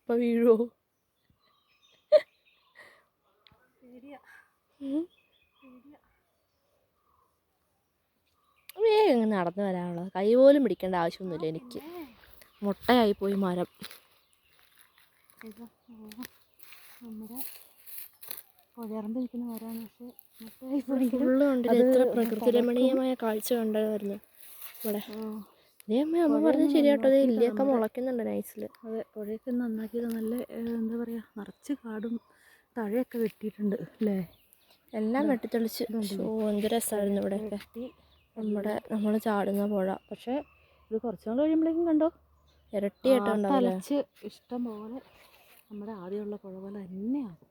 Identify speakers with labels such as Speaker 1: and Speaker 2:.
Speaker 1: ഇപ്പം വീഴുമോ? വേഗം ഇങ്ങനെ നടന്നു വരാനുള്ളത്, കൈ പോലും പിടിക്കേണ്ട ആവശ്യമൊന്നുമില്ല എനിക്ക്. മുട്ടയായിപ്പോയി മരം.
Speaker 2: നമ്മുടെ പുഴയറമ്പിരിക്കുന്ന മരമാണ്, പക്ഷേ
Speaker 1: ഫുള്ള് കണ്ടില്ല, എത്ര പ്രകൃതി രമണീയമായ കാഴ്ച കണ്ടായിരുന്നു ഇവിടെ. അതേ അമ്മ പറഞ്ഞത് ശരിയാട്ടോ, അതേ ഇല്ലയൊക്കെ മുളയ്ക്കുന്നുണ്ട് നൈസിൽ.
Speaker 2: അതെ, പുഴയൊക്കെ നന്നാക്കിയത് നല്ല എന്താ പറയുക, നിറച്ച് കാടും തഴയൊക്കെ വെട്ടിയിട്ടുണ്ട് അല്ലേ,
Speaker 1: എല്ലാം വെട്ടിത്തെളിച്ച്. എന്ത് രസമായിരുന്നു ഇവിടെയൊക്കെ നമ്മൾ ചാടുന്ന പുഴ.
Speaker 2: പക്ഷേ ഇത് കുറച്ച് നാൾ കഴിയുമ്പോഴേക്കും കണ്ടോ
Speaker 1: ഇരട്ടിയായിട്ട് ഉണ്ടാവില്ല,
Speaker 2: തലച്ച് ഇഷ്ടം പോലെ നമ്മുടെ ആദ്യമുള്ള പുഴ പോലെ തന്നെയാകും.